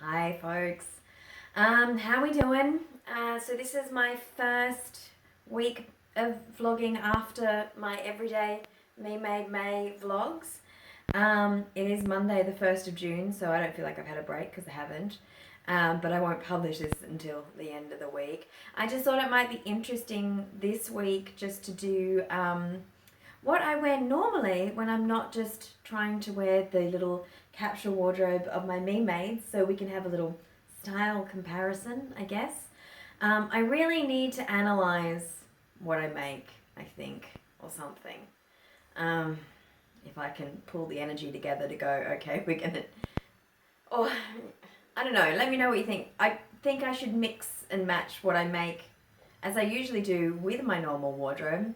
Hi folks, how we doing? So this is my first week of vlogging after my everyday Me Made May vlogs. It is Monday the 1st of June, so I don't feel like I've had a break because I haven't. But I won't publish this until the end of the week. I just thought it might be interesting this week just to do what I wear normally when I'm not just trying to wear the little capsule wardrobe of my Me Maids, so we can have a little style comparison, I guess. I really need to analyze what I make, I think, or something. If I can pull the energy together to go, okay, we're gonna, or I don't know, let me know what you think. I think I should mix and match what I make as I usually do with my normal wardrobe,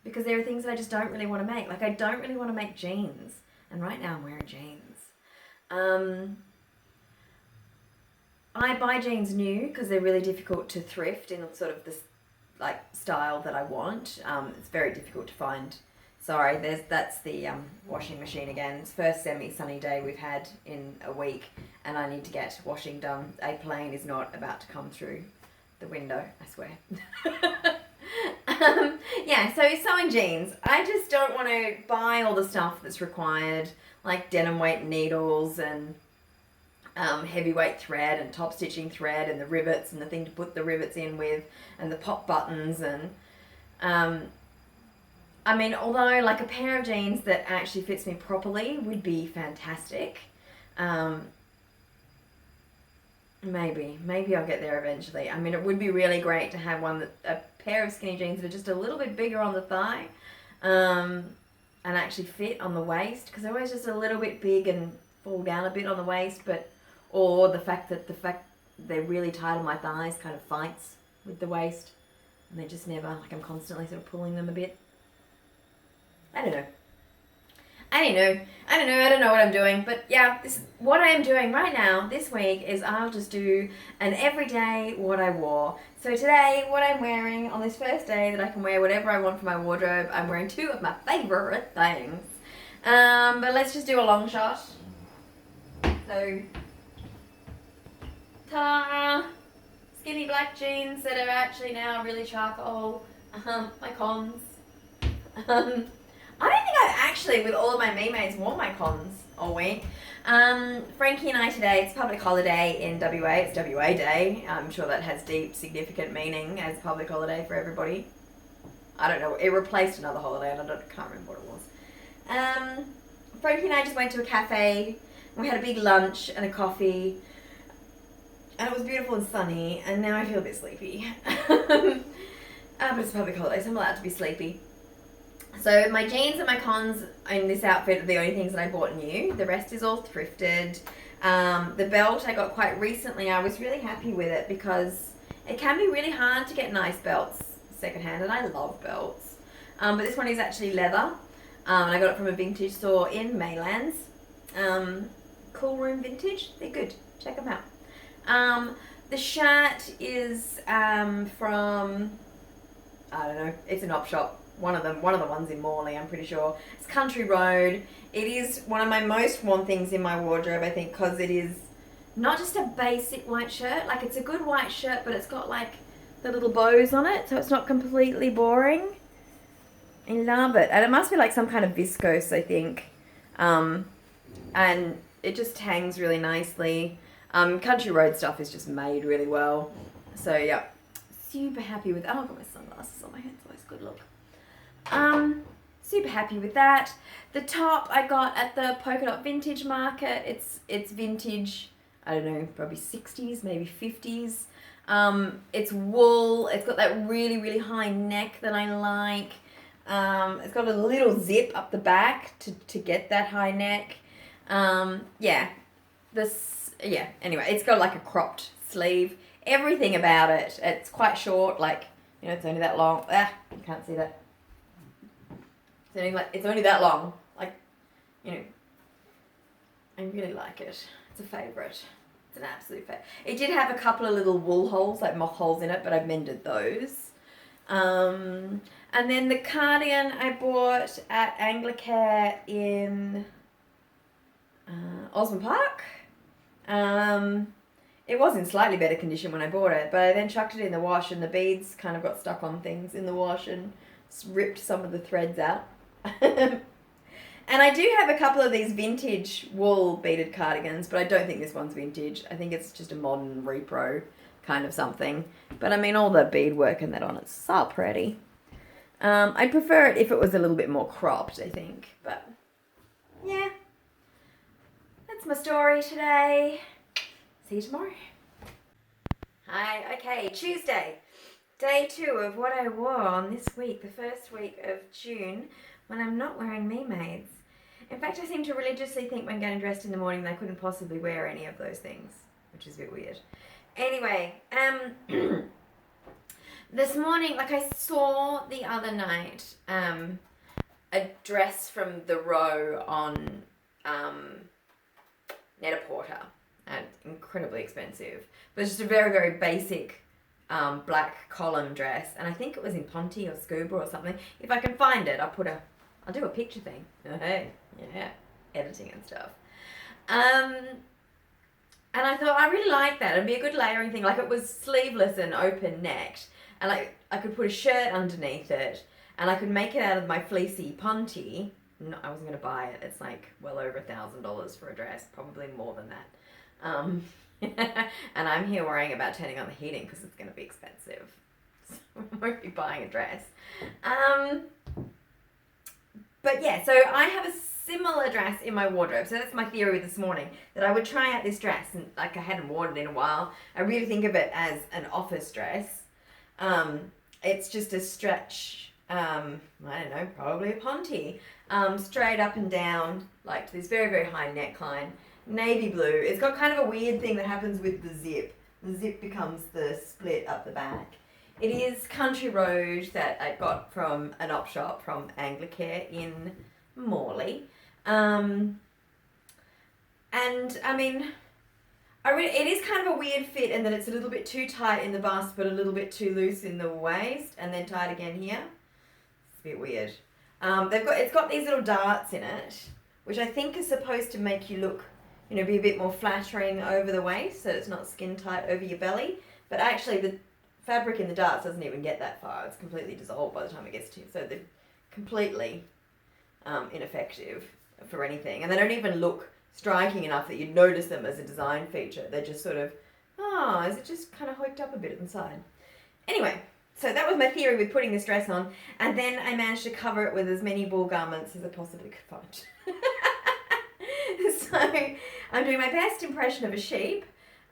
because there are things that I just don't really want to make. Like, I don't really want to make jeans, and right now I'm wearing jeans. I buy jeans new because they're really difficult to thrift in sort of this like style that I want. It's very difficult to find. Sorry, that's the washing machine again. It's first semi-sunny day we've had in a week, and I need to get washing done. A plane is not about to come through the window, I swear. Yeah, so sewing jeans. I just don't want to buy all the stuff that's required, like denim weight needles and heavyweight thread and top stitching thread and the rivets and the thing to put the rivets in with and the pop buttons and I mean, although like a pair of jeans that actually fits me properly would be fantastic. Maybe I'll get there eventually. I mean, it would be really great to have a pair of skinny jeans that are just a little bit bigger on the thigh, and actually fit on the waist, because they're always just a little bit big and fall down a bit on the waist, or the fact they're really tight on my thighs kind of fights with the waist, and they just never, like, I'm constantly sort of pulling them a bit. I don't know what I'm doing, but yeah, what I am doing right now this week is I'll just do an everyday what I wore. So today, what I'm wearing on this first day that I can wear whatever I want for my wardrobe, I'm wearing two of my favorite things. But let's just do a long shot. So, ta-da! Skinny black jeans that are actually now really charcoal. My cons. I don't think I've actually, with all of my Me Maids, worn my cons all week. Frankie and I today, it's public holiday in WA. It's WA Day. I'm sure that has deep, significant meaning as a public holiday for everybody. I don't know. It replaced another holiday, and I can't remember what it was. Frankie and I just went to a cafe. We had a big lunch and a coffee. And it was beautiful and sunny. And now I feel a bit sleepy. But it's a public holiday, so I'm allowed to be sleepy. So my jeans and my cons in this outfit are the only things that I bought new. The rest is all thrifted. The belt I got quite recently. I was really happy with it because it can be really hard to get nice belts secondhand, and I love belts. But this one is actually leather. And I got it from a vintage store in Maylands. Coolroom Vintage. They're good. Check them out. The shirt is from, I don't know, it's an op shop. One of the ones in Morley, I'm pretty sure. It's Country Road. It is one of my most worn things in my wardrobe, I think, because it is not just a basic white shirt. Like, it's a good white shirt, but it's got, like, the little bows on it, so it's not completely boring. I love it. And it must be, like, some kind of viscose, I think. And it just hangs really nicely. Country Road stuff is just made really well. So, yeah. Super happy with... Oh, I've got my sunglasses on my head, so it's a good look. Super happy with that. The top I got at the Polka Dot Vintage Market. It's vintage, I don't know, probably 60s, maybe 50s. It's wool. It's got that really, really high neck that I like. It's got a little zip up the back to get that high neck. Anyway, it's got like a cropped sleeve. Everything about it. It's quite short, like, you know, it's only that long. You can't see that. It's only that long. Like, you know, I really like it. It's a favourite. It's an absolute favourite. It did have a couple of little wool holes, like mock holes in it, but I've mended those. And then the cardigan I bought at Anglicare in Osborne Park. It was in slightly better condition when I bought it, but I then chucked it in the wash and the beads kind of got stuck on things in the wash and ripped some of the threads out. And I do have a couple of these vintage wool beaded cardigans, but I don't think this one's vintage. I think it's just a modern repro kind of something. But I mean, all the beadwork and that on it's so pretty. I'd prefer it if it was a little bit more cropped, I think. But yeah, that's my story today. See you tomorrow. Hi, okay, Tuesday. Day 2 of what I wore on this week, the first week of June, when I'm not wearing me-mades. In fact, I seem to religiously think when getting dressed in the morning that I couldn't possibly wear any of those things, which is a bit weird. Anyway, this morning, like I saw the other night, a dress from the row on Net-a-Porter, and incredibly expensive, but it's just a very, very basic black column dress, and I think it was in Ponte or Scuba or something. If I can find it, I'll do a picture thing. Oh, hey, yeah, editing and stuff. And I thought I really like that. It'd be a good layering thing. Like, it was sleeveless and open necked, and like I could put a shirt underneath it, and I could make it out of my fleecy Ponte. No, I wasn't going to buy it. It's like well over $1,000 for a dress, probably more than that. And I'm here worrying about turning on the heating because it's going to be expensive. So I won't be buying a dress. But yeah, so I have a similar dress in my wardrobe. So that's my theory this morning, that I would try out this dress, and like I hadn't worn it in a while. I really think of it as an office dress. It's just a stretch, I don't know, probably a Ponte, straight up and down, like this very, very high neckline, navy blue. It's got kind of a weird thing that happens with the zip. The zip becomes the split up the back. It is Country Road that I got from an op shop from Anglicare in Morley. And I mean, it is kind of a weird fit in that it's a little bit too tight in the bust but a little bit too loose in the waist and then tight again here. It's a bit weird. It's got these little darts in it, which I think is supposed to make you look, you know, be a bit more flattering over the waist so it's not skin tight over your belly. But actually the fabric in the darts doesn't even get that far. It's completely dissolved by the time it gets to you. So they're completely ineffective for anything. And they don't even look striking enough that you'd notice them as a design feature. They're just sort of, is it just kind of hooked up a bit inside? Anyway, so that was my theory with putting this dress on. And then I managed to cover it with as many wool garments as I possibly could find. So I'm doing my best impression of a sheep.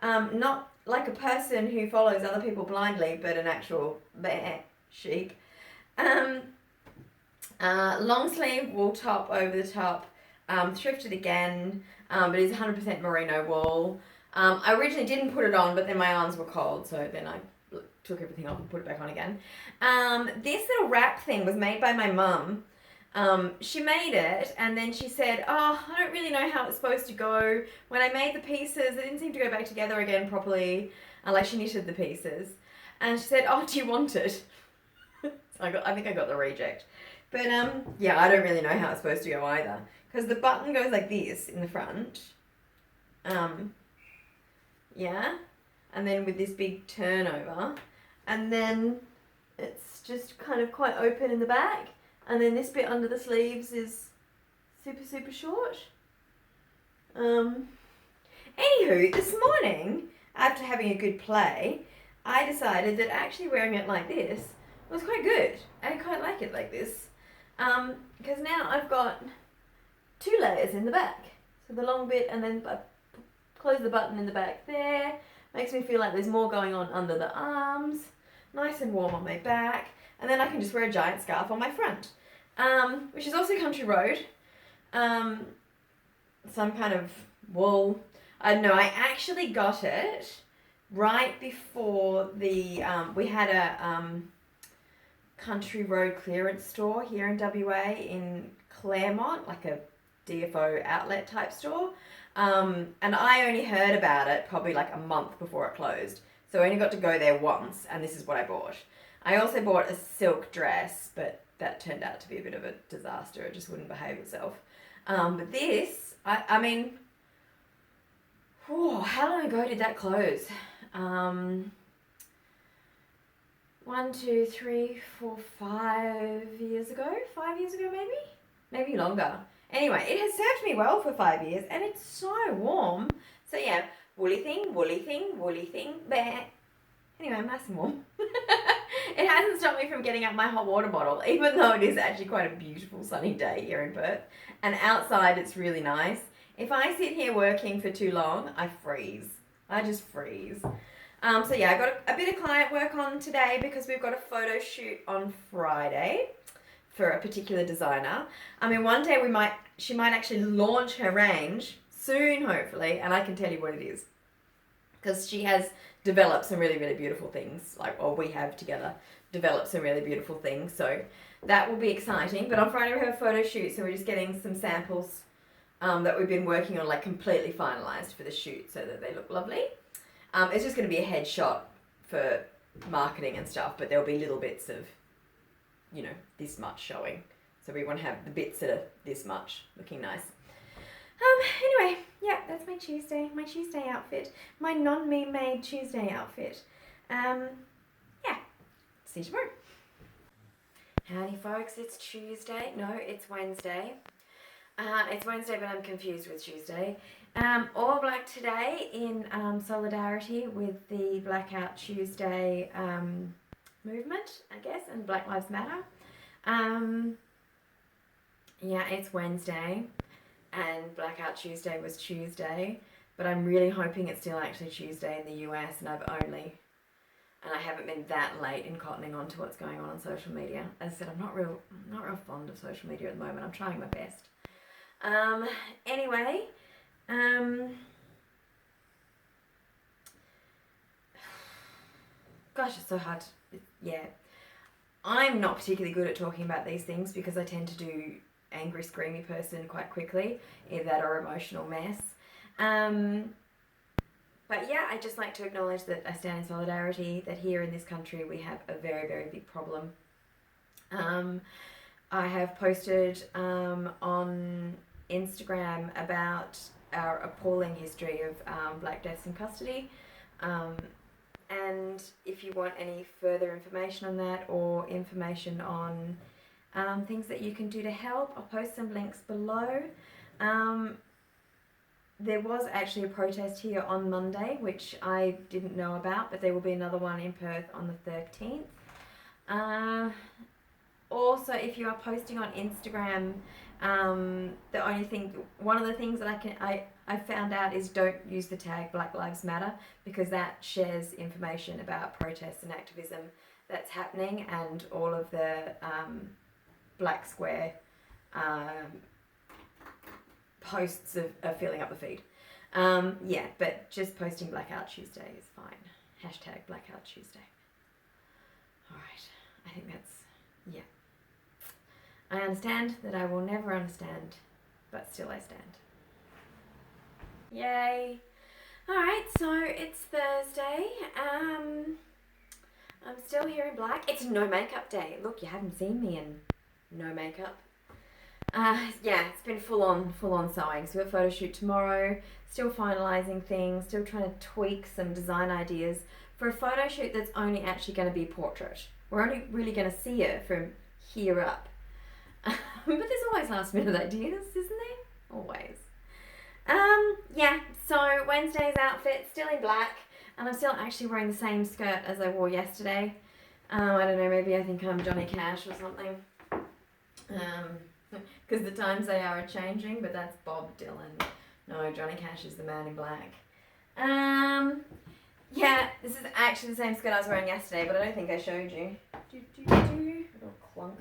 Not like a person who follows other people blindly, but an actual sheep. Long sleeve wool top over the top, thrifted again, but it's 100% merino wool. I originally didn't put it on, but then my arms were cold, so then I took everything off and put it back on again. This little wrap thing was made by my mum. She made it, and then she said, I don't really know how it's supposed to go. When I made the pieces, it didn't seem to go back together again properly, like she knitted the pieces. And she said, do you want it? So I think I got the reject. But yeah, I don't really know how it's supposed to go either. Because the button goes like this in the front. Yeah. And then with this big turnover. And then it's just kind of quite open in the back. And then this bit under the sleeves is super, super short. Anywho, this morning, after having a good play, I decided that actually wearing it like this was quite good. I quite like it like this. Because now I've got 2 layers in the back. So the long bit, and then I close the button in the back there. Makes me feel like there's more going on under the arms. Nice and warm on my back. And then I can just wear a giant scarf on my front. Which is also Country Road. Some kind of wool. I don't know, I actually got it right before the, we had a Country Road clearance store here in WA in Claremont, like a DFO outlet type store. And I only heard about it probably like a month before it closed. So I only got to go there once, and this is what I bought. I also bought a silk dress, but that turned out to be a bit of a disaster. It just wouldn't behave itself. But this, I mean, Oh, how long ago did that close? 1, 2, 3, 4, 5 years ago? 5 years ago, maybe? Maybe longer. Anyway, it has served me well for 5 years, and it's so warm. So yeah, woolly thing, bleh. Anyway, I'm nice and warm. It hasn't stopped me from getting out my hot water bottle, even though it is actually quite a beautiful sunny day here in Perth. And outside it's really nice. If I sit here working for too long, I freeze. I just freeze. So yeah, I got a bit of client work on today because we've got a photo shoot on Friday for a particular designer. I mean, one day she might actually launch her range soon, hopefully, and I can tell you what it is. Because she has developed some really, really beautiful things, we have together developed some really beautiful things, so that will be exciting. But on Friday we have a photo shoot, so we're just getting some samples that we've been working on, completely finalised for the shoot so that they look lovely. It's just going to be a headshot for marketing and stuff, but there'll be little bits of, this much showing. So we want to have the bits that are this much looking nice. Anyway, yeah, that's my Tuesday outfit. My non-me made Tuesday outfit. Yeah, see you tomorrow. Howdy folks, it's Tuesday. No, it's Wednesday. It's Wednesday, but I'm confused with Tuesday. All black today in solidarity with the Blackout Tuesday movement, I guess, and Black Lives Matter. Yeah, it's Wednesday, and Blackout Tuesday was Tuesday, but I'm really hoping it's still actually Tuesday in the US, and I haven't been that late in cottoning on to what's going on social media. As I said, I'm not real fond of social media at the moment. I'm trying my best. Anyway, gosh, it's so hard. Yeah, I'm not particularly good at talking about these things because I tend to do angry, screamy person quite quickly, either that or emotional mess. But yeah, I just like to acknowledge that I stand in solidarity, that here in this country we have a very, very big problem. I have posted on Instagram about our appalling history of black deaths in custody. And if you want any further information on that or information on things that you can do to help, I'll post some links below. There was actually a protest here on Monday, which I didn't know about, but there will be another one in Perth on the 13th. Also, if you are posting on Instagram, one of the things that I found out is don't use the tag Black Lives Matter, because that shares information about protests and activism that's happening, and all of the Black Square posts are filling up the feed. Yeah, but just posting Blackout Tuesday is fine. Hashtag Blackout Tuesday. Alright, I think that's, yeah. I understand that I will never understand, but still I stand. Yay! Alright, so it's Thursday. I'm still here in black. It's no makeup day. Look, you haven't seen me in no makeup. Yeah, it's been full on sewing. So we've got a photo shoot tomorrow, still finalising things, still trying to tweak some design ideas for a photo shoot that's only actually going to be portrait. We're only really going to see it from here up. But there's always last minute ideas, isn't there? Always. Yeah, so Wednesday's outfit, still in black, and I'm still actually wearing the same skirt as I wore yesterday. I don't know, maybe I think I'm Johnny Cash or something. Because the times they are changing, but that's Bob Dylan. No, Johnny Cash is the man in black. Yeah, this is actually the same skirt I was wearing yesterday, but I don't think I showed you. Little clunk.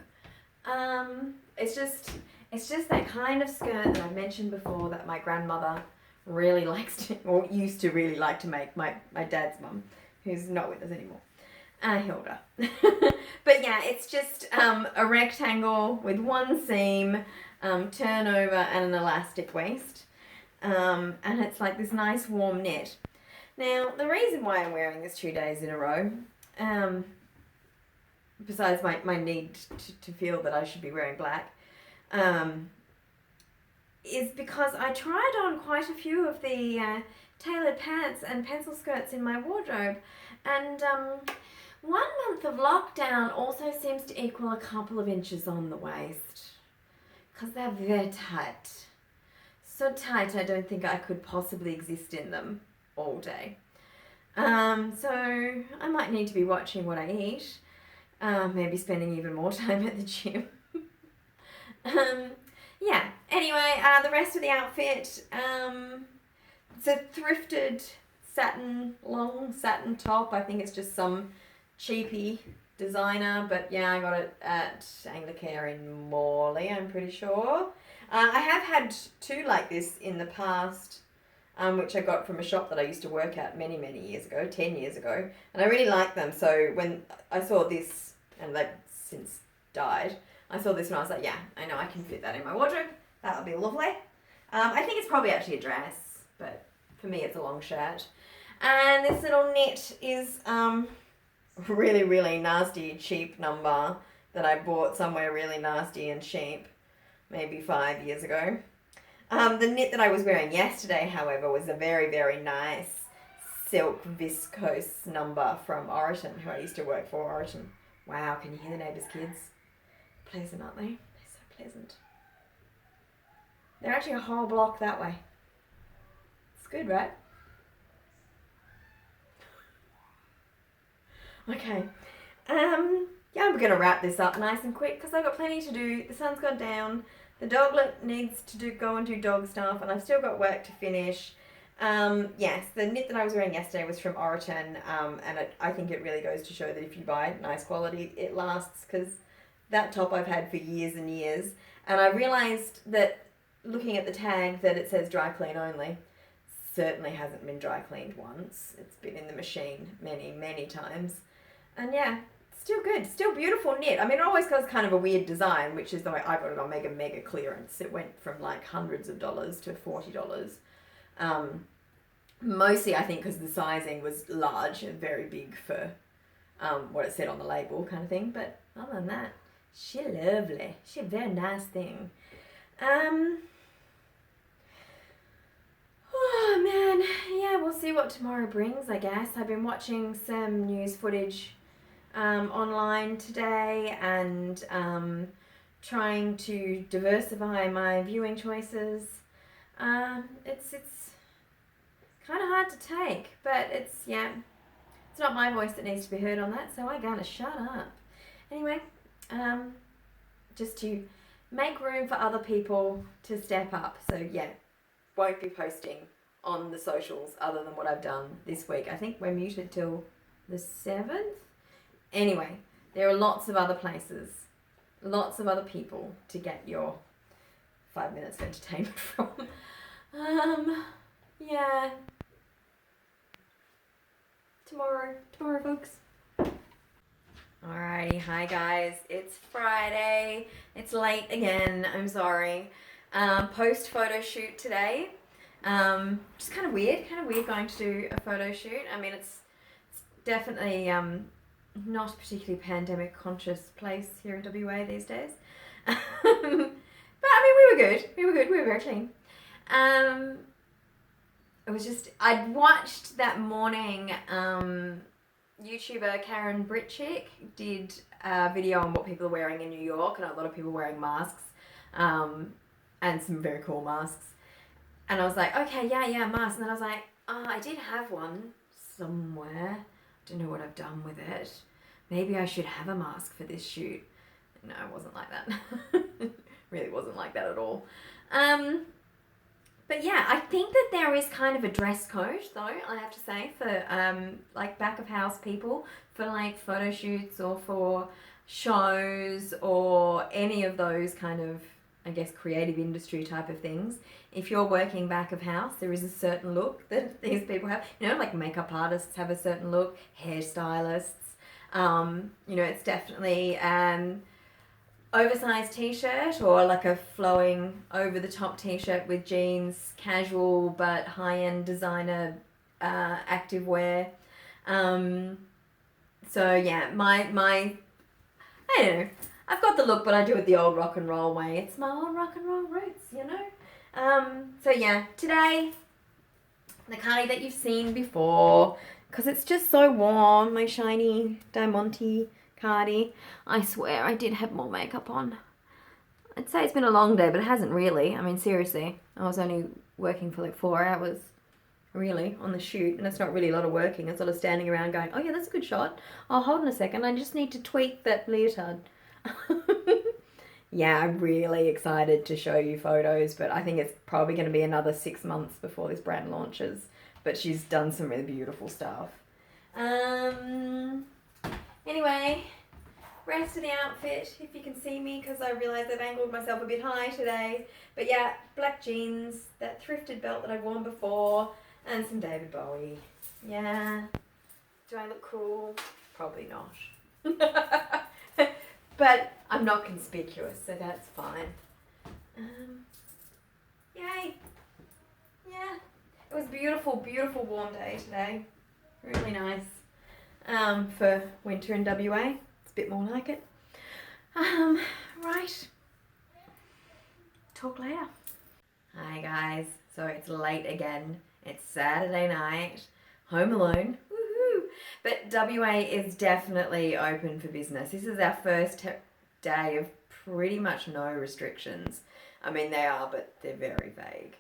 It's just that kind of skirt that I've mentioned before that my grandmother really likes to, or used to really like to make, my dad's mum, who's not with us anymore. Hilda. But yeah, it's just a rectangle with one seam, turnover and an elastic waist. And it's like this nice warm knit. Now, the reason why I'm wearing this 2 days in a row, besides my need to feel that I should be wearing black, is because I tried on quite a few of the tailored pants and pencil skirts in my wardrobe. And 1 month of lockdown also seems to equal a couple of inches on the waist. Because they're very tight. So tight I don't think I could possibly exist in them all day. So I might need to be watching what I eat. Maybe spending even more time at the gym. Yeah, anyway, the rest of the outfit, it's a thrifted long satin top. I think it's just some cheapy designer, but yeah, I got it at Anglicare in Morley, I'm pretty sure. I have had two like this in the past, which I got from a shop that I used to work at many years ago, 10 years ago, and I really liked them. So when I saw this, and they've since died, I saw this and I was like, yeah, I know I can fit that in my wardrobe. That'll be lovely. I think it's probably actually a dress, but for me it's a long shirt. And this little knit is really nasty, cheap number that I bought somewhere really nasty and cheap, maybe 5 years ago. The knit that I was wearing yesterday, however, was a very nice silk viscose number from Oriton, who I used to work for, Oriton. Wow, can you hear the neighbours' kids? Pleasant, aren't they? They're so pleasant. They're actually a whole block that way. It's good, right? Okay. Yeah, I'm going to wrap this up nice and quick because I've got plenty to do. The sun's gone down. The doglet needs to go and do dog stuff, and I've still got work to finish. Yes, the knit that I was wearing yesterday was from Oriton, and I think it really goes to show that if you buy nice quality, it lasts, because that top I've had for years and years. And I realised that looking at the tag that it says dry clean only, certainly hasn't been dry cleaned once. It's been in the machine many times. And yeah, still good, still beautiful knit. I mean, it always goes kind of a weird design, which is the way I got it on mega clearance. It went from like hundreds of dollars to $40. Mostly I think because the sizing was large and very big for what it said on the label kind of thing. But other than that, she lovely. She a very nice thing. Oh man, yeah, we'll see what tomorrow brings, I guess. I've been watching some news footage online today and trying to diversify my viewing choices. It's kind of hard to take, but it's not my voice that needs to be heard on that, so I gotta shut up. Anyway, just to make room for other people to step up. So yeah, won't be posting on the socials other than what I've done this week. I think we're muted till the 7th. Anyway, there are lots of other places, lots of other people to get your 5 minutes of entertainment from. Yeah. Tomorrow, folks. Alrighty, hi guys. It's Friday. It's late again. I'm sorry. Post photo shoot today. Just kind of weird going to do a photo shoot. I mean, it's definitely not a particularly pandemic conscious place here in WA these days. But I mean, we were good. We were very clean. It was just, I'd watched that morning, YouTuber KarenBritChick did a video on what people are wearing in New York, and a lot of people wearing masks, and some very cool masks. And I was like, okay, yeah, masks. And then I was like, oh, I did have one somewhere. Don't know what I've done with it. Maybe I should have a mask for this shoot. No, it wasn't like that. Really wasn't like that at all. But yeah, I think that there is kind of a dress code, though, I have to say, for like back of house people, for like photo shoots or for shows or any of those kind of, I guess, creative industry type of things. If you're working back of house, there is a certain look that these people have. You know, like makeup artists have a certain look, hairstylists. You know, it's definitely oversized t-shirt or like a flowing over the top t-shirt with jeans, casual but high-end designer active wear. So yeah, my I don't know, I've got the look, but I do it the old rock and roll way. It's my old rock and roll roots, you know. So yeah, today The cardi that you've seen before, because it's just so warm. My shiny Diamante cardi. I swear I did have more makeup on. I'd say it's been a long day, but it hasn't really. I mean, seriously, I was only working for like 4 hours, really, on the shoot, and it's not really a lot of working. It's sort of standing around going, oh yeah, that's a good shot. Oh, hold on a second, I just need to tweak that leotard. Yeah, I'm really excited to show you photos, but I think it's probably going to be another 6 months before this brand launches. But she's done some really beautiful stuff. Anyway, rest of the outfit, if you can see me, because I realised I've angled myself a bit high today. But yeah, black jeans, that thrifted belt that I've worn before, and some David Bowie. Yeah. Do I look cool? Probably not. But I'm not conspicuous, so that's fine. Yay. Yeah. It was a beautiful, beautiful warm day today. Really nice. For winter in WA. It's a bit more like it. Right. Talk later. Hi guys. So it's late again. It's Saturday night. Home alone. Woohoo! But WA is definitely open for business. This is our first day of pretty much no restrictions. I mean, they are, but they're very vague.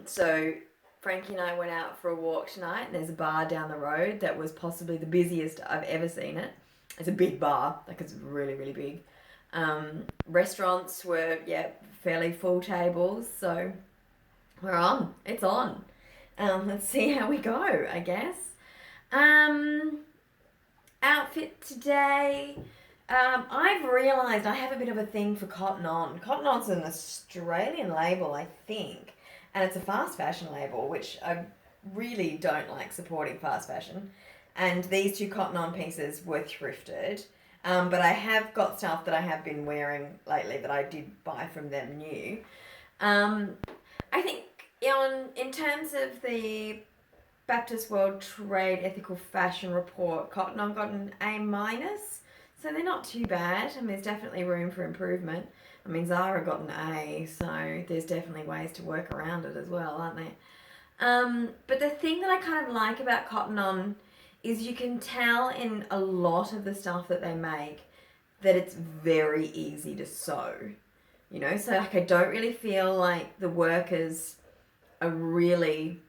So Frankie and I went out for a walk tonight, and there's a bar down the road that was possibly the busiest I've ever seen it. It's a big bar, like it's really, really big. Restaurants were, yeah, fairly full tables, so we're on. It's on. Let's see how we go, I guess. Outfit today. I've realised I have a bit of a thing for Cotton On. Cotton On's an Australian label, I think, and it's a fast fashion label, which I really don't like supporting fast fashion. And these 2 Cotton On pieces were thrifted, but I have got stuff that I have been wearing lately that I did buy from them new. I think in terms of the Baptist World Trade Ethical Fashion Report, Cotton On got an A-, so they're not too bad. I mean, there's definitely room for improvement. I mean, Zara got an A, so there's definitely ways to work around it as well, aren't there? But the thing that I kind of like about Cotton On is you can tell in a lot of the stuff that they make that it's very easy to sew. You know, so like I don't really feel like the workers are really,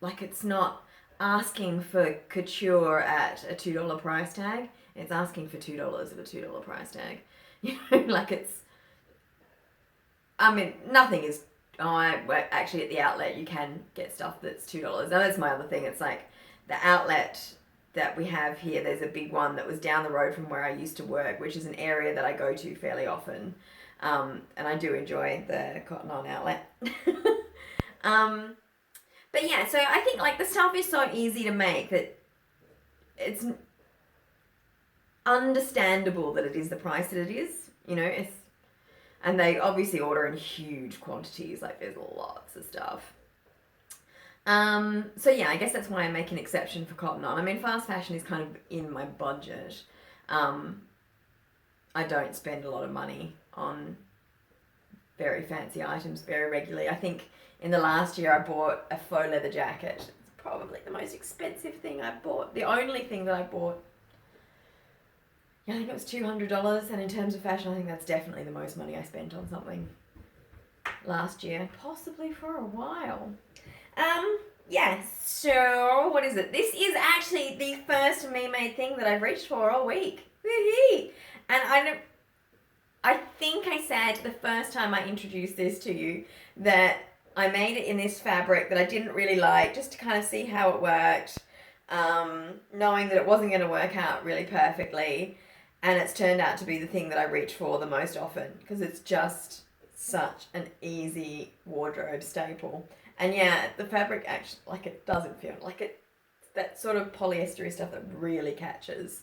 like it's not asking for couture at a $2 price tag. It's asking for $2 at a $2 price tag. You know, like it's, I mean, nothing is, actually at the outlet you can get stuff that's $2. Now that's my other thing. It's like the outlet that we have here, there's a big one that was down the road from where I used to work, which is an area that I go to fairly often. And I do enjoy the Cotton On outlet. But yeah, so I think like the stuff is so easy to make that it's understandable that it is the price that it is, you know, and they obviously order in huge quantities, like there's lots of stuff. So yeah, I guess that's why I make an exception for Cotton On. I mean, fast fashion is kind of in my budget. I don't spend a lot of money on very fancy items very regularly. I think in the last year I bought a faux leather jacket. It's probably the most expensive thing I've bought. The only thing that I bought, yeah, I think it was $200, and in terms of fashion, I think that's definitely the most money I spent on something last year, possibly for a while. Yeah, so what is it? This is actually the first me-made thing that I've reached for all week. Woo-hee! And I think I said the first time I introduced this to you that I made it in this fabric that I didn't really like, just to kind of see how it worked, knowing that it wasn't going to work out really perfectly, and it's turned out to be the thing that I reach for the most often, because it's just such an easy wardrobe staple. And yeah, the fabric actually, like, it doesn't feel like it, that sort of polyester stuff that really catches.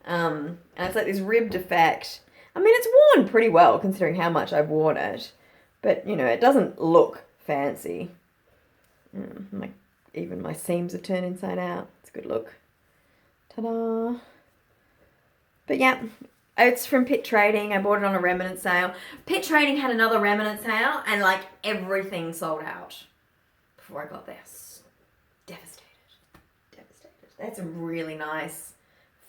And it's like this ribbed effect. I mean, it's worn pretty well considering how much I've worn it, but you know, it doesn't look fancy. Even my seams have turned inside out. It's a good look. Ta-da! But yeah, it's from Pitt Trading. I bought it on a remnant sale. Pitt Trading had another remnant sale, and like everything sold out before I got there. They had some really nice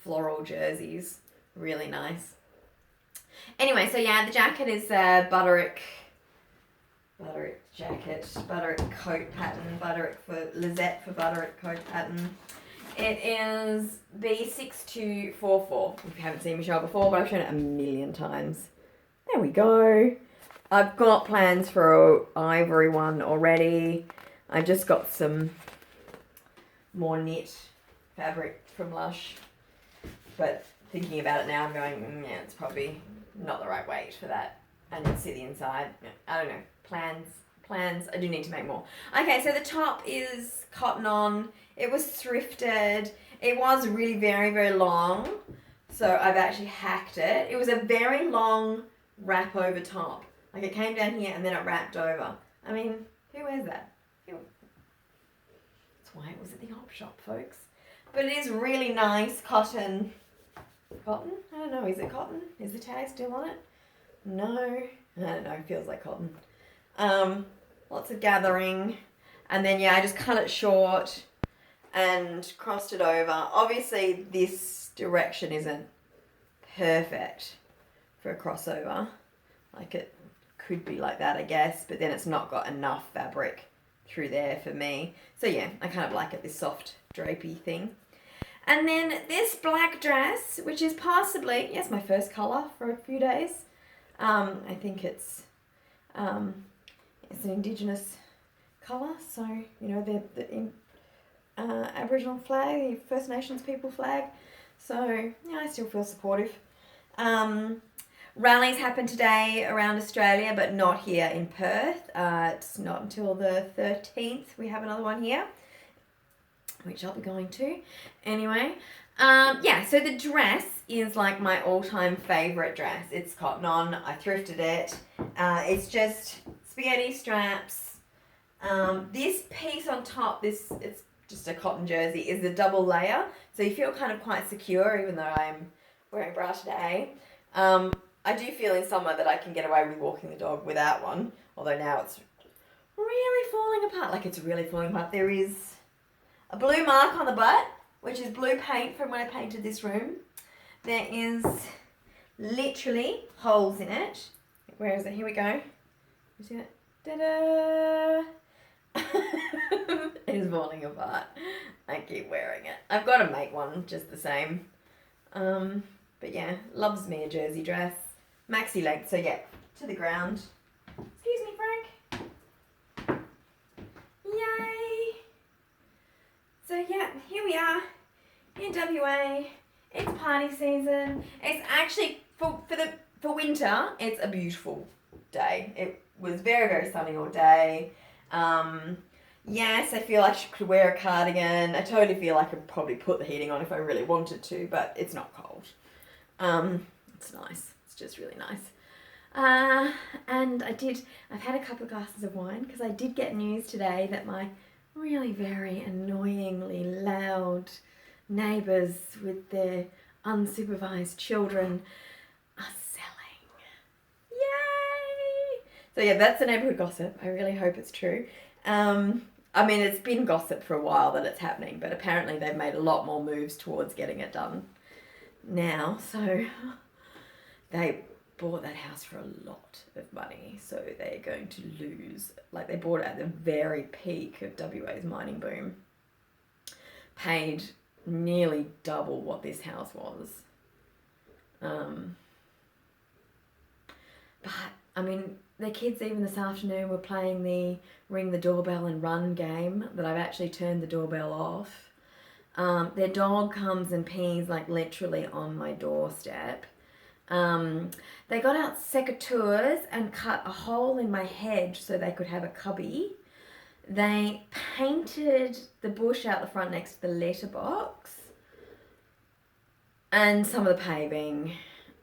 floral jerseys. Really nice. Anyway, so yeah, the jacket is Butterick jacket, Butterick coat pattern, Butterick for Lizette for Butterick coat pattern. It is B6244. If you haven't seen Michelle before, but I've shown it a million times. There we go. I've got plans for an ivory one already. I just got some more knit fabric from Lush, but thinking about it now, I'm going, yeah, it's probably not the right weight for that. And you'll see the inside. I don't know. Plans. I do need to make more. Okay, so the top is cotton on. It was thrifted. It was really very, very long. So I've actually hacked it. It was a very long wrap over top. Like it came down here and then it wrapped over. I mean, who wears that? That's why it was at the op shop, folks. But it is really nice cotton. Cotton? I don't know. Is it cotton? Is the tag still on it? No. I don't know. It feels like cotton. Lots of gathering. And then, yeah, I just cut it short and crossed it over. Obviously, this direction isn't perfect for a crossover. Like, it could be like that, I guess. But then it's not got enough fabric through there for me. So, yeah, I kind of like it, this soft drapey thing. And then this black dress, which is possibly, yes, my first colour for a few days. I think it's an Indigenous colour, so, you know, the Aboriginal flag, the First Nations people flag. So, yeah, I still feel supportive. Rallies happen today around Australia, but not here in Perth. It's not until the 13th. We have another one here, which I'll be going to. Anyway, yeah, so the dress is like my all-time favourite dress. It's cotton on. I thrifted it. It's just spaghetti straps. This piece on top, it's just a cotton jersey, is a double layer. So you feel kind of quite secure, even though I'm wearing bra today. I do feel in summer that I can get away with walking the dog without one. Although now it's really falling apart. Like, it's really falling apart. There is a blue mark on the butt, which is blue paint from when I painted this room. There is literally holes in it. Where is it? Here we go. You see it? Ta-da! It is falling apart. I keep wearing it. I've got to make one just the same. But yeah, loves me a jersey dress. Maxi leg, so yeah, to the ground. Excuse me, Frank. Yay! So yeah, here we are in WA. It's party season. It's actually for winter. It's a beautiful day. It was very, very sunny all day. Yes, I feel like I could wear a cardigan. I totally feel I could probably put the heating on if I really wanted to, but it's not cold. It's nice. It's just really nice. And I've had a couple of glasses of wine because I did get news today that my really very annoyingly loud neighbours with their unsupervised children are selling. Yay! So yeah, that's the neighbourhood gossip. I really hope it's true. I mean, it's been gossip for a while that it's happening, but apparently they've made a lot more moves towards getting it done now. So they bought that house for a lot of money, so they're going to lose. Like, they bought it at the very peak of WA's mining boom, paid nearly double what this house was. But I mean, the kids even this afternoon were playing the ring the doorbell and run game that I've actually turned the doorbell off. Their dog comes and pees like literally on my doorstep. They got out secateurs and cut a hole in my hedge so they could have a cubby. They painted the bush out the front next to the letterbox and some of the paving.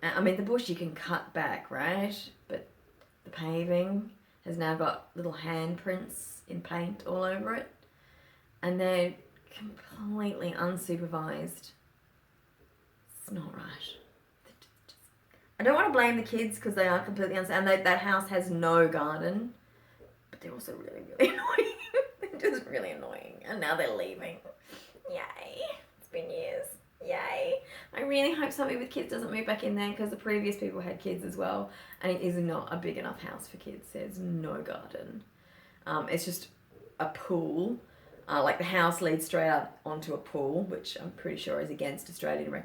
I mean, the bush you can cut back, right? But the paving has now got little handprints in paint all over it. And they're completely unsupervised. It's not right. I don't want to blame the kids because they are completely unsupervised. And that house has no garden. But they're also really, really annoying. They're just really annoying. And now they're leaving. Yay. really hope somebody with kids doesn't move back in there, because the previous people had kids as well, and it is not a big enough house for kids. There's no garden. It's just a pool. Like the house leads straight up onto a pool, which I'm pretty sure is against Australian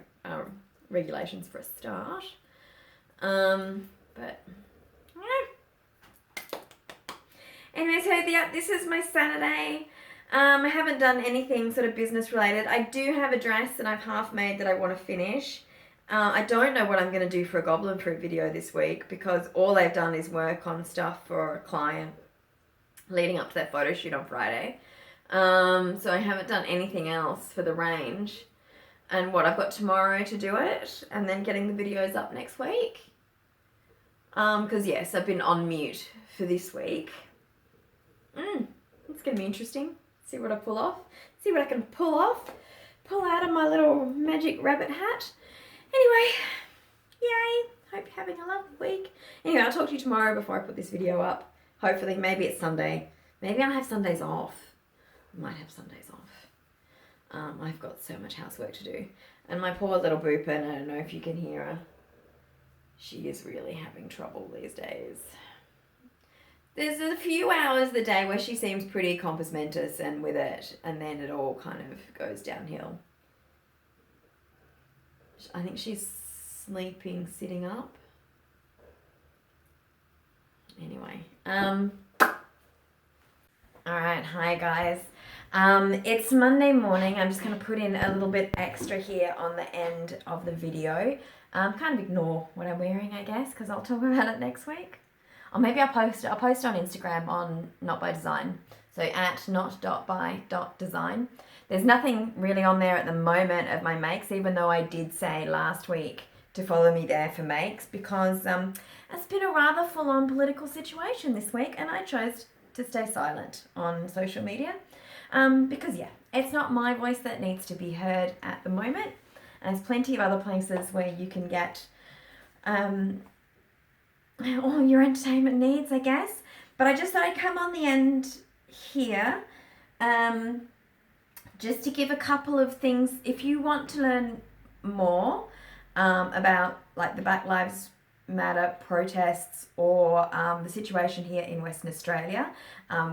regulations for a start. But yeah. Anyway, so this is my Saturday. I haven't done anything sort of business related. I do have a dress that I've half made that I want to finish. I don't know what I'm going to do for a goblin fruit video this week, because all I've done is work on stuff for a client leading up to that photo shoot on Friday. So I haven't done anything else for the range. And I've got tomorrow to do it, and then getting the videos up next week. Because yes, I've been on mute for this week. It's going to be interesting. See what I pull off. See what I can pull off. Pull out of my little magic rabbit hat. Anyway, yay. Hope you're having a lovely week. Anyway, I'll talk to you tomorrow before I put this video up. Hopefully, maybe it's Sunday. Maybe I'll have Sundays off. I might have Sundays off. I've got so much housework to do. And my poor little Booper, and I don't know if you can hear her, she is really having trouble these days. There's a few hours of the day where she seems pretty compos mentis and with it, and then it all kind of goes downhill. I think she's sleeping sitting up. Anyway, alright, hi guys. It's Monday morning. I'm just going to put in a little bit extra here on the end of the video. Kind of ignore what I'm wearing, I guess, because I'll talk about it next week. Or maybe I'll post on Instagram on Not By Design. So at not.by.design. There's nothing really on there at the moment of my makes, even though I did say last week to follow me there for makes, because it's been a rather full-on political situation this week, and I chose to stay silent on social media. Because yeah, it's not my voice that needs to be heard at the moment. And there's plenty of other places where you can get all your entertainment needs, I guess. But I just thought I'd come on the end here just to give a couple of things. If you want to learn more about like the Black Lives Matter protests, or the situation here in Western Australia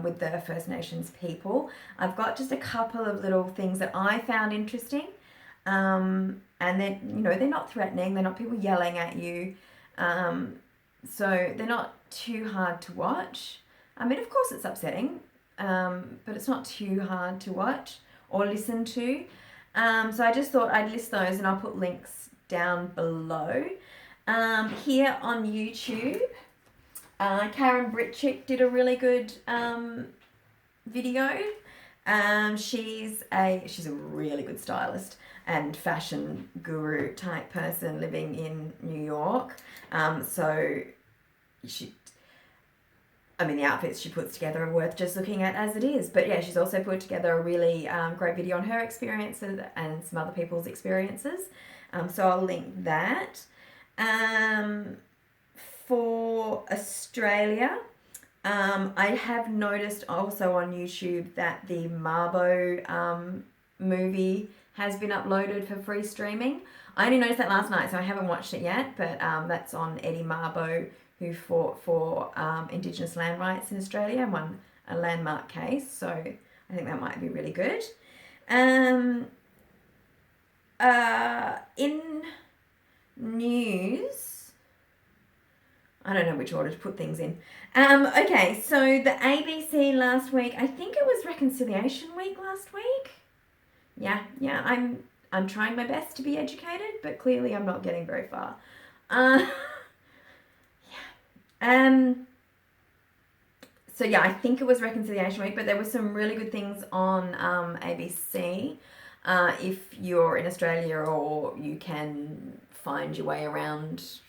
with the First Nations people, I've got just a couple of little things that I found interesting. And then, they're not threatening, they're not people yelling at you. So they're not too hard to watch. I mean, of course it's upsetting, but it's not too hard to watch or listen to. So I just thought I'd list those, and I'll put links down below. Here on YouTube, KarenBritChick did a really good video. She's a really good stylist and fashion guru type person living in New York. So the outfits she puts together are worth just looking at as it is. But yeah, she's also put together a really great video on her experiences and some other people's experiences. So I'll link that. For Australia, I have noticed also on YouTube that the Mabo movie has been uploaded for free streaming. I only noticed that last night, so I haven't watched it yet, but that's on Eddie Mabo, who fought for Indigenous land rights in Australia and won a landmark case, so I think that might be really good. In news, I don't know which order to put things in. Okay, so the ABC last week, I think it was Reconciliation Week last week. Yeah, I'm trying my best to be educated, but clearly I'm not getting very far. So yeah, I think it was Reconciliation Week, but there were some really good things on ABC. If you're in Australia, or you can find your way around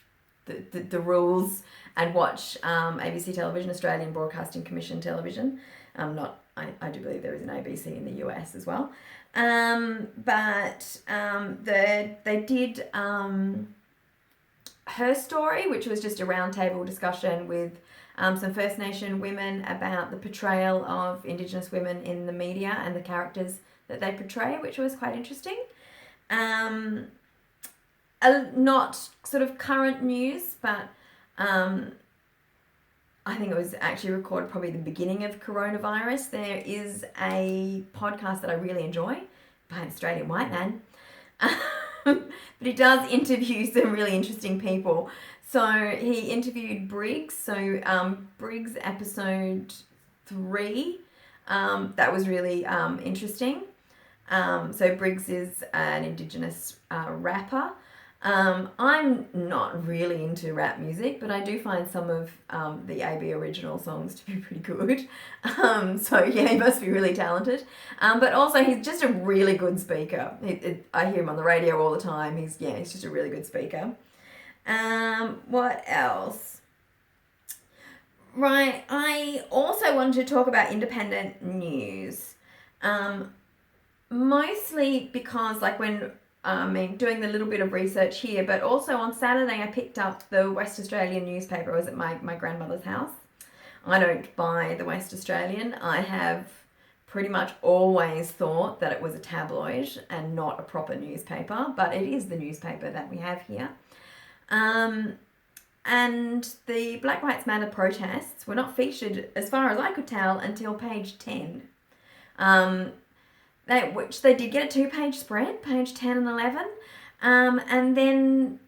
the rules and watch ABC Television, Australian Broadcasting Commission television. I do believe there is an ABC in the US as well. But they did Herstory, which was just a roundtable discussion with some First Nation women about the portrayal of Indigenous women in the media and the characters that they portray, which was quite interesting. not sort of current news, but I think it was actually recorded probably the beginning of coronavirus. There is a podcast that I really enjoy by an Australian white man. But he does interview some really interesting people. So he interviewed Briggs. So Briggs episode 3, that was really interesting. So Briggs is an Indigenous rapper. I'm not really into rap music, but I do find some of the AB original songs to be pretty good. So yeah, he must be really talented. But also he's just a really good speaker. I hear him on the radio all the time. He's just a really good speaker. What else? Right, I also wanted to talk about independent news. Mostly because when doing the little bit of research here, but also on Saturday I picked up the West Australian newspaper. I was at my grandmother's house. I don't buy the West Australian. I have pretty much always thought that it was a tabloid and not a proper newspaper, but it is the newspaper that we have here. And the Black Lives Matter protests were not featured, as far as I could tell, until page 10. Which they did get a 2-page spread, page 10 and 11. And then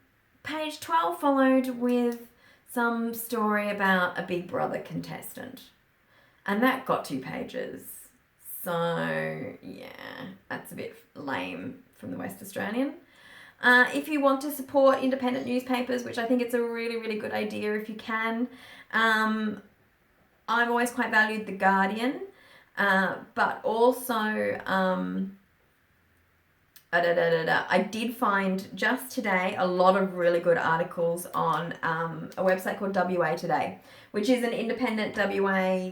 page 12 followed with some story about a Big Brother contestant. And that got 2 pages. So, yeah, that's a bit lame from the West Australian. If you want to support independent newspapers, which I think it's a really, really good idea if you can, I've always quite valued The Guardian. But also, I did find just today a lot of really good articles on a website called WA Today, which is an independent WA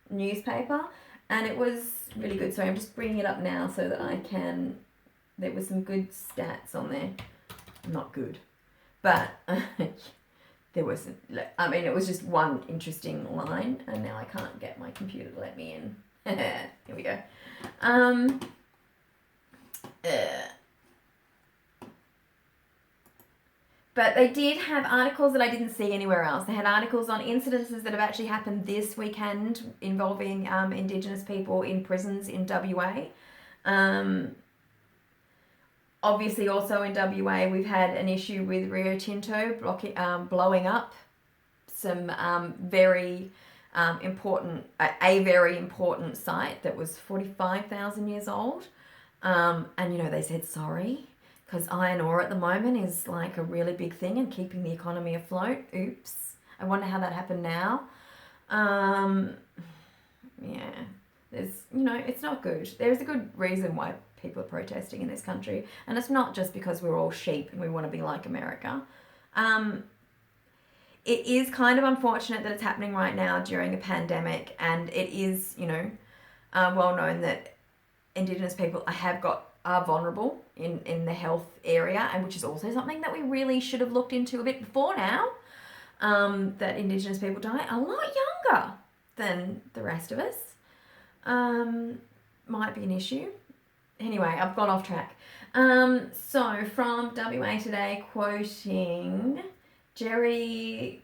newspaper, and it was really good. So I'm just bringing it up now so that I can. There was some good stats on there. Not good, but there wasn't. It was just one interesting line, and now I can't get my computer to let me in. Here we go. But they did have articles that I didn't see anywhere else. They had articles on incidences that have actually happened this weekend involving Indigenous people in prisons in WA. Obviously, also in WA, we've had an issue with Rio Tinto blowing up some very important site that was 45,000 years old. And they said sorry because iron ore at the moment is like a really big thing and keeping the economy afloat. Oops. I wonder how that happened now. It's not good. There's a good reason why people are protesting in this country, and it's not just because we're all sheep and we want to be like America. It is kind of unfortunate that it's happening right now during a pandemic, and it is, well known that Indigenous people are vulnerable in the health area, and which is also something that we really should have looked into a bit before now. That Indigenous people die a lot younger than the rest of us. Might be an issue. Anyway, I've gone off track. So from WA Today, quoting Jerry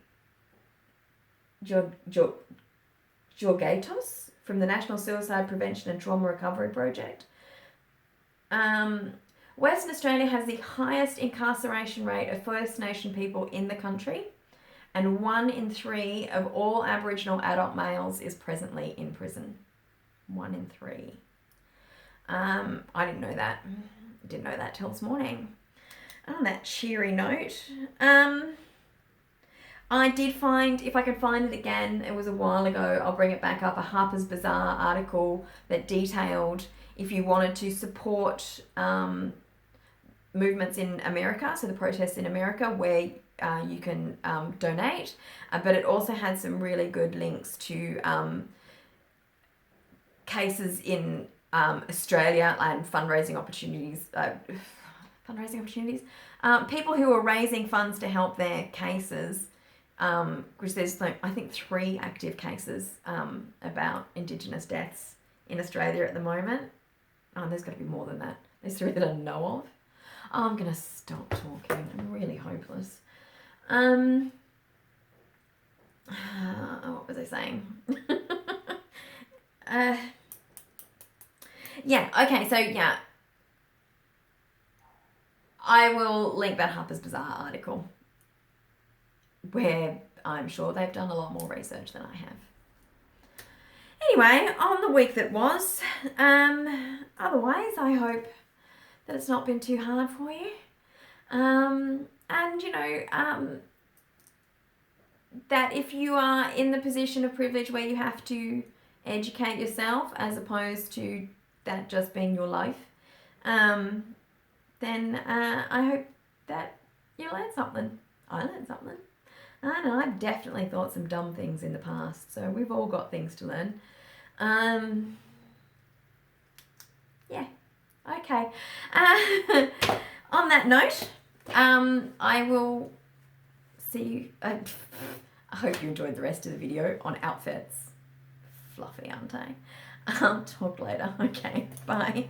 Georgatos from the National Suicide Prevention and Trauma Recovery Project. Western Australia has the highest incarceration rate of First Nation people in the country, and 1 in 3 of all Aboriginal adult males is presently in prison. 1 in 3. I didn't know that. Didn't know that till this morning. On that cheery note, I did find, if I can find it again, it was a while ago, I'll bring it back up, a Harpers Bazaar article that detailed if you wanted to support movements in America, so the protests in America, where you can donate, but it also had some really good links to cases in Australia and fundraising opportunities. People who are raising funds to help their cases, because there's I think 3 active cases about Indigenous deaths in Australia at the moment. There's got to be more than that. There's 3 that I know of. Oh, I'm gonna stop talking. I'm really hopeless. What was I saying? Yeah, okay, so yeah. I will link that Harpers Bazaar article where I'm sure they've done a lot more research than I have. Anyway, on the week that was, otherwise I hope that it's not been too hard for you. And that if you are in the position of privilege where you have to educate yourself as opposed to that just being your life, then I hope that you learned something. I learned something. I know I've definitely thought some dumb things in the past, so we've all got things to learn. Yeah, okay. On that note, I will see you. I hope you enjoyed the rest of the video on outfits. Fluffy, aren't I? Talk later. Okay, bye.